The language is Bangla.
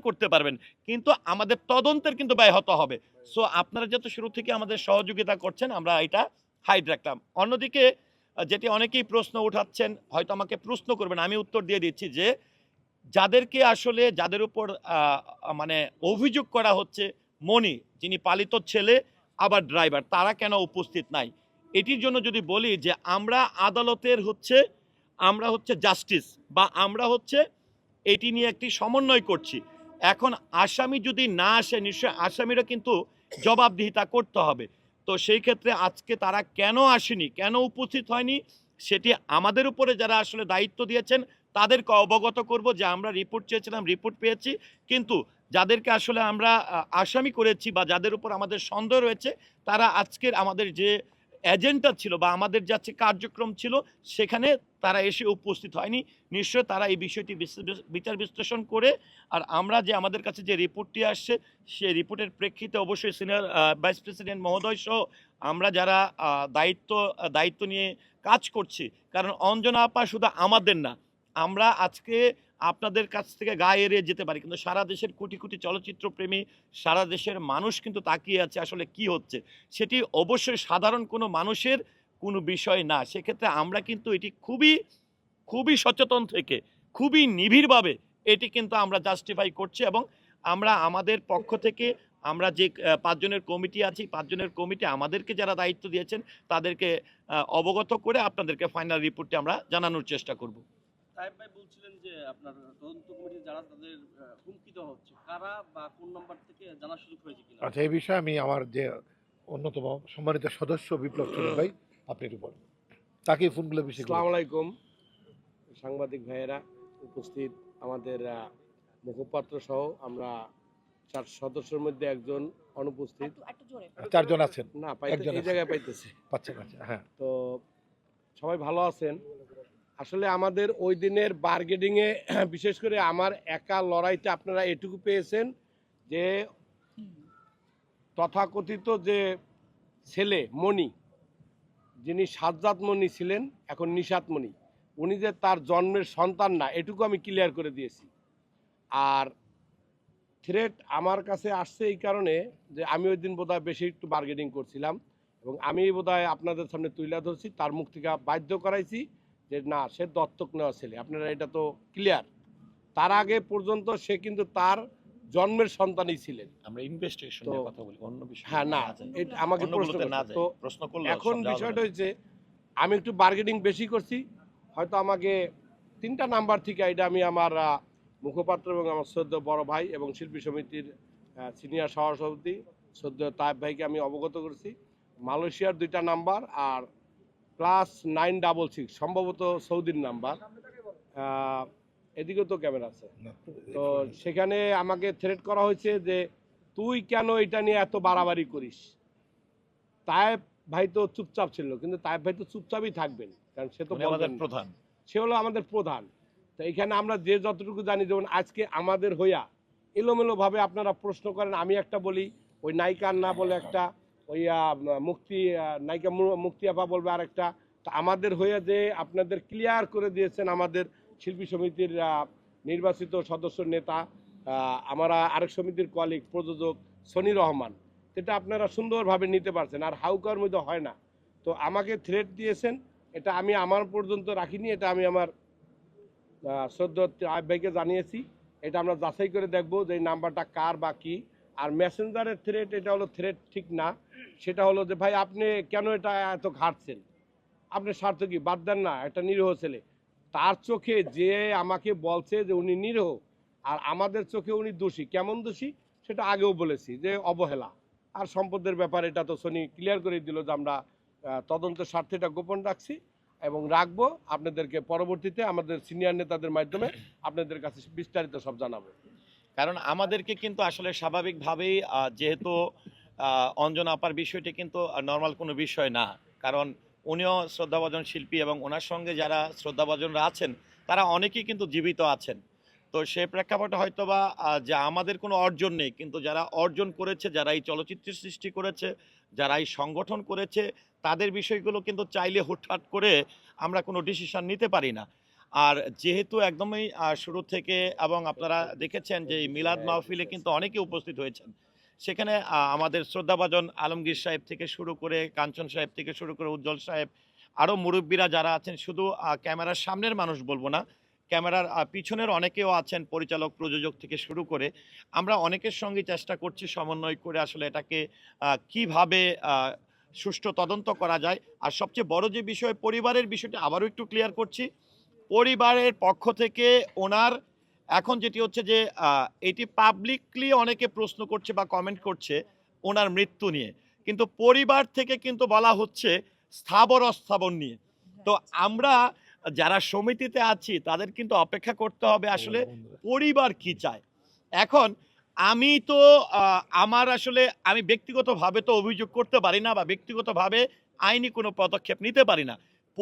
করতে পারবেন, কিন্তু আমাদের তদন্তের কিন্তু ব্যাহত হবে। সো আপনারা যত শুরু থেকে আমাদের সহযোগিতা করছেন, আমরা এটা হাইড রাখলাম। অন্যদিকে যেটি অনেকেই প্রশ্ন উঠাচ্ছেন, হয়তো আমাকে প্রশ্ন করবেন, আমি উত্তর দিয়ে দিচ্ছি যে যাদেরকে আসলে যাদের উপর মানে অভিযোগ করা হচ্ছে, মনি যিনি পালিত ছেলে আবার ড্রাইভার, তারা কেন উপস্থিত নাই? এটির জন্য যদি বলি যে আমরা আদালতের আমরা হচ্ছে জাস্টিস, বা আমরা হচ্ছে এটি নিয়ে একটি সমন্বয় করছি। এখন আসামি যদি না আসে, নিশ্চয়ই আসামিরা কিন্তু জবাবদিহিতা করতে হবে। তো সেই ক্ষেত্রে আজকে তারা কেন আসেনি, কেন উপস্থিত হয়নি, সেটি আমাদের উপরে যারা আসলে দায়িত্ব দিয়েছেন তাদেরকে অবগত করব যে আমরা রিপোর্ট চেয়েছিলাম, রিপোর্ট পেয়েছি, কিন্তু যাদেরকে আসলে আমরা আসামি করেছি বা যাদের উপর আমাদের সন্দেহ রয়েছে, তারা আজকের আমাদের যে এজেন্ডা ছিল বা আমাদের যাচ্ছে কার্যক্রম ছিল, সেখানে তারা এসে উপস্থিত হয়নি। নিশ্চয় তারা এই বিষয়টি বিচার বিশ্লেষণ করে, আর আমরা যে আমাদের কাছে যে রিপোর্টটি আসছে, সেই রিপোর্টের প্রেক্ষিতে অবশ্যই সিনিয়র ভাইস প্রেসিডেন্ট মহোদয় সহ আমরা যারা দায়িত্ব নিয়ে কাজ করছি, কারণ অঞ্জনা আপা শুধু আমাদের না, আমরা আজকে আপনাদের কাছ থেকে গায়ে এড়িয়ে যেতে পারি, কিন্তু সারা দেশের কোটি কোটি চলচ্চিত্র প্রেমী, সারা দেশের মানুষ কিন্তু তাকিয়ে আছে আসলে কি হচ্ছে। সেটি অবশ্যই সাধারণ কোনো মানুষের কোনো বিষয় না। সেক্ষেত্রে আমরা কিন্তু এটি খুবই খুবই সচেতন থেকে, খুবই নিবিড়ভাবে এটি কিন্তু আমরা জাস্টিফাই করছি, এবং আমরা আমাদের পক্ষ থেকে আমরা যে ৫ জনের কমিটি আছি, ৫ জনের কমিটি আমাদেরকে যারা দায়িত্ব দিয়েছেন তাদেরকে অবগত করে আপনাদেরকে ফাইনাল রিপোর্টটি আমরা জানানোর চেষ্টা করব। সাহেব ভাই বলছিলেন যে আপনার তদন্ত কমিটি যারা তাদের হুমকি দেওয়া হচ্ছে, কারা বা কোন নাম্বার থেকে জানার সুযোগ হয়েছে কিনা? আচ্ছা, এই বিষয়ে আমি আমার যে অন্যতম সম্মানিত সদস্য বিপ্লব চন্দ্র ভাই, আপনি একটু বলেন তাকে ফোনগুলো বিষয়। আসসালামু আলাইকুম সাংবাদিক ভাইয়েরা, উপস্থিত আমাদের মুখপাত্র সহ আমরা 4 সদস্যের মধ্যে একজন অনুপস্থিত। চারজন আছেন না একজন এই জায়গায় পাইতেছে পাচ্ছেন। আচ্ছা, হ্যাঁ, তো সবাই ভালো আছেন। আসলে আমাদের ওই দিনের বার্গেনিংয়ে বিশেষ করে আমার একা লড়াইতে আপনারা এটুকু পেয়েছেন যে তথাকথিত যে ছেলে মণি, যিনি সাজ্জাদ মণি ছিলেন, এখন নিশাত মণি, উনি যে তার জন্মের সন্তান না, এটুকু আমি ক্লিয়ার করে দিয়েছি। আর থ্রেট আমার কাছে আসছে এই কারণে যে আমি ওই দিন বোধহয় বেশি একটু বার্গেনিং করছিলাম, এবং আমি বোধহয় আপনাদের সামনে তুলে ধরছি, তার মুখ থেকে বাধ্য করাইছি যে না, সে দত্তক নেওয়া ছেলে, আপনারা এটা তো ক্লিয়ার। তার আগে পর্যন্ত সে কিন্তু তার জন্মের সন্তানই ছিলেন। আমরা ইনভেস্টিগেশন নিয়ে কথা বলি, অন্য বিষয় হ্যাঁ, না এটা আমাকে প্রশ্ন করলে এখন বিষয়টা হচ্ছে আমি একটু বার্গেনিং বেশি করছি, হয়তো আমাকে 3টা নাম্বার থেকে এটা আমি আমার মুখপাত্র এবং আমার সদ্য বড় ভাই এবং শিল্পী সমিতির সিনিয়র সহসভাপতি সদ্য তায়েব ভাইকে আমি অবগত করছি। মালয়েশিয়ার 2টা নাম্বার আর +966 সম্ভবত সৌদির নাম্বার, এদিকেও তো ক্যামেরা আছে। তো সেখানে আমাকে থ্রেট করা হয়েছে যে তুই কেন এটা নিয়ে এত বাড়াবাড়ি করিস। তায়েব ভাই তো চুপচাপ ছিল, কিন্তু তায়েব ভাই তো চুপচাপই থাকবেন, কারণ সে তো আমাদের প্রধান, সে হলো আমাদের প্রধান। তো এখানে আমরা যে যতটুকু জানি, যেমন আজকে আমাদের হইয়া এলোমেলোভাবে আপনারা প্রশ্ন করেন, আমি একটা বলি, ওই নায়িকার না বলে একটা, ওই নায়িকা মুক্তি আপা বলবে আরেকটা। তো আমাদের হইয়া যে আপনাদের ক্লিয়ার করে দিয়েছেন আমাদের শিল্পী সমিতির নির্বাচিত সদস্য নেতা, আমরা আরেক সমিতির কলিগ প্রযোজক সনি রহমান, এটা আপনারা সুন্দরভাবে নিতে পারছেন, আর হাউকার মধ্যে হয় না। তো আমাকে থ্রেট দিয়েছেন, এটা আমি আমার পর্যন্ত রাখিনি, এটা আমি আমার সদ্য আয়েব ভাইকে জানিয়েছি। এটা আমরা যাচাই করে দেখবো যে এই নাম্বারটা কার বা কি। আর মেসেঞ্জারের থ্রেট, এটা হলো থ্রেট ঠিক না। সেটা হলো যে ভাই আপনি কেন এটা এত ঘাটছেন, আপনার স্বার্থ কি, বাদ দেন না, একটা নিরীহ ছেলে। তার চোখে যে আমাকে বলছে যে উনি নিরীহ, আর আমাদের চোখে উনি দোষী। কেমন দোষী সেটা আগেও বলেছি, যে অবহেলা আর সম্পদের ব্যাপারে এটা তো সনি ক্লিয়ার করে দিল যে আমরা তদন্তের স্বার্থে এটা গোপন রাখছি এবং রাখবো। আপনাদেরকে পরবর্তীতে আমাদের সিনিয়র নেতাদের মাধ্যমে আপনাদের কাছে বিস্তারিত সব জানাবো। কারণ আমাদেরকে কিন্তু আসলে স্বাভাবিকভাবেই যেহেতু অঞ্জনা আপার বিষয়টি কিন্তু নর্মাল কোনো বিষয় না, কারণ উনিও শ্রদ্ধাভাজন শিল্পী এবং ওনার সঙ্গে যারা শ্রদ্ধাভাজনরা আছেন তারা অনেকেই কিন্তু জীবিত আছেন। তো সে প্রেক্ষাপটে হয়তোবা যে আমাদের কোনো অর্জন নেই, কিন্তু যারা অর্জন করেছে, যারা এই চলচ্চিত্রের সৃষ্টি করেছে, যারা এই সংগঠন করেছে, তাদের বিষয়গুলো কিন্তু চাইলে হুটহাট করে আমরা কোনো ডিসিশন নিতে পারি না। আর যেহেতু একদমই শুরু থেকে এবং আপনারা দেখেছেন যে এই মিলাদ মাহফিলে কিন্তু অনেকে উপস্থিত হয়েছেন, সেখানে আমাদের শ্রদ্ধাভাজন আলমগীর সাহেব থেকে শুরু করে কাঞ্চন সাহেব থেকে শুরু করে উজ্জ্বল সাহেব, আরও মুরব্বীরা যারা আছেন, শুধু ক্যামেরার সামনের মানুষ বলবো না, ক্যামেরার পিছনের অনেকেও আছেন, পরিচালক প্রযোজক থেকে শুরু করে আমরা অনেকের সঙ্গে চেষ্টা করছি সমন্বয় করে আসলে এটাকে কিভাবে সুষ্ঠু তদন্ত করা যায়। আর সবচেয়ে বড় যে বিষয়, পরিবারের বিষয়টা আবারও একটু ক্লিয়ার করছি, পরিবারের পক্ষ থেকে ওনার এখন যেটি হচ্ছে যে এটি পাবলিকলি অনেকে প্রশ্ন করছে বা কমেন্ট করছে ওনার মৃত্যু নিয়ে, কিন্তু পরিবার থেকে কিন্তু বলা হচ্ছে স্থাবর অস্থাবর নিয়ে। তো আমরা যারা সমিতিতে আছি তাদের কিন্তু অপেক্ষা করতে হবে আসলে পরিবার কি চায়। এখন আমি তো আমার আসলে আমি ব্যক্তিগতভাবে তো অভিযোগ করতে পারি না বা ব্যক্তিগতভাবে আইনি কোনো পদক্ষেপ নিতে পারি না,